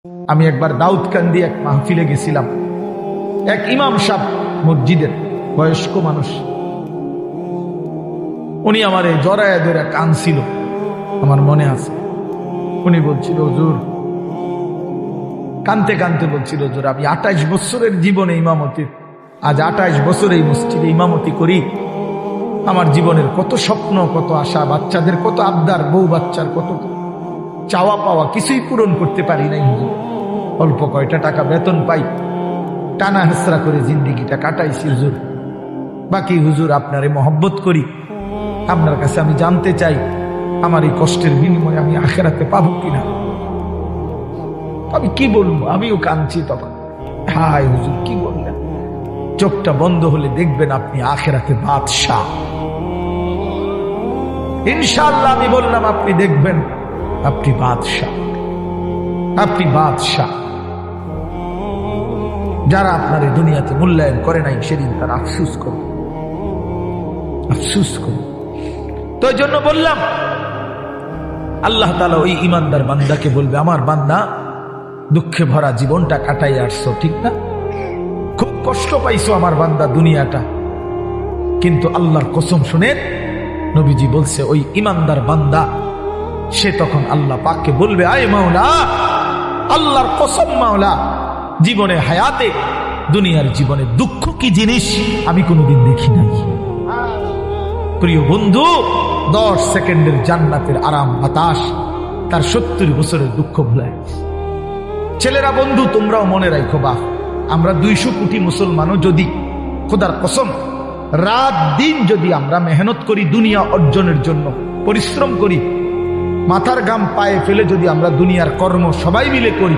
আমি একবার দাউদকান্দি এক মাহফিলে গেছিলাম। এক ইমাম সাহেব মসজিদের বয়স্ক মানুষ, উনি আমারে জড়ায় ধরে কাঁদছিল, আমার মনে আছে। উনি বলছিল, হুজুর, কানতে কানতে বলছিল, হুজুর, আমি 28 বছরের জীবনে ইমামতি, আজ 28 বছর এই মসজিদে ইমামতি করি। আমার জীবনের কত স্বপ্ন, কত আশা, বাচ্চাদের কত আবদার, বউ বাচ্চার কত চাওয়া পাওয়া, কিছুই পূরণ করতে পারি নাই হুজুর। অল্প কয়টা টাকা বেতন পাই, টানা হেসরা করে জিন্দিগিটা কাটাইছি হুজুর। বাকি হুজুর, আপনারে মহব্বত করি, আপনার কাছে আমি জানতে চাই, আমার এই কষ্টের বিনিময়ে আমি আখেরাতে পাবো কিনা। আমি কি বলবো, আমিও কাঁদছি তখন। হায় হুজুর, কি বললেন? চোখটা বন্ধ হলে দেখবেন আপনি আখেরাতে বাদশাহ। ইনশাআল্লাহ আমি বললাম, আপনি দেখবেন আপনি বাদশাহ, আপনি বাদশাহ। যারা আপনার এই দুনিয়াতে মূল্যায়ন করে নাই, সেদিন তার আফসুস করবে, আফসুস করবে। তো এই জন্য বললাম, আল্লাহ তাআলা ওই ইমানদার বান্দাকে বলবে, আমার বান্দা, দুঃখে ভরা জীবনটা কাটাই আসছো, ঠিক না? খুব কষ্ট পাইছো আমার বান্দা দুনিয়াটা, কিন্তু আল্লাহর কসম শুনে নবীজি বলছে, ওই ইমানদার বান্দা সে তখন আল্লাহ পাককে বলবে, আয় মাওলা, আল্লাহর কসম মাওলা, জীবনে হায়াতে, দুনিয়ার জীবনে দুঃখ কি জিনিস আমি কোনোদিন দেখি নাই। প্রিয় বন্ধু, 10 সেকেন্ডের জান্নাতের আরাম বাতাস তার 70 বছরের দুঃখ ভুলায়। ছেলেরা, বন্ধু, তোমরাও মনে রাখো, বা আমরা 200 কোটি মুসলমানও যদি খোদার কসম রাত দিন যদি আমরা মেহনত করি, দুনিয়া অর্জনের জন্য পরিশ্রম করি, মাথার ঘাম পায়ে ফেলে যদি আমরা দুনিয়ার কর্ম সবাই মিলে করি,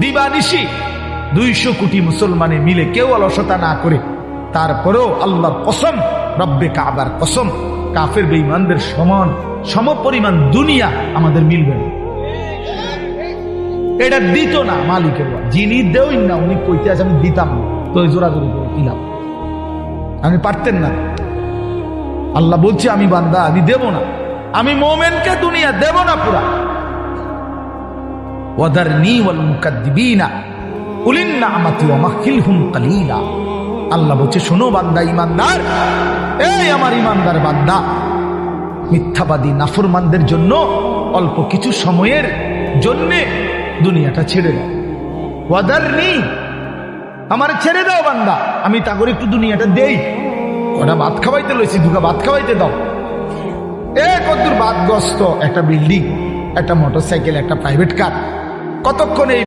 দিবানিশি 200 কোটি মুসলমানে মিলে কেউ অলসতা না করে, তারপরেও আল্লাহর কসম, রব্বে কাবার কসম, কাফের বেঈমানদের সমান সমপরিমাণ দুনিয়া আমাদের মিলবে না। এটা দিত না মালিকের, যিনি দেউই না, উনি কইতে আছে আমি দিতাম না, তো জোরাজোরি করে দিলাম, আমি পারতেন না। আল্লাহ বলছে, আমি বান্দা, আমি দেব না, আমি মোমেনকে দুনিয়া দেব না পুরা। ওয়াদারনি ওয়াল মুকাদ্দিবিনা উলিন নি'মাতি ওয়া মাহহিলহুম কালিলা। আল্লাহ বলছে, শোনো বান্দা, ইমানদার, এই আমার ইমানদার বান্দা, মিথ্যাবাদী নাফরমানদের জন্য অল্প কিছু সময়ের জন্য দুনিয়াটা ছেড়ে দাও। ওয়াদারনি, আমার ছেড়ে দাও বান্দা, আমি তা করে একটু দুনিয়াটা দেই। ওটা ভাত খাওয়াইতে লইছি, দুটা ভাত খাওয়াইতে দাও। কতদূর বাদগ্রস্ত একটা বিল্ডিং, একটা মোটরসাইকেল, একটা প্রাইভেট কার, কতক্ষণ এই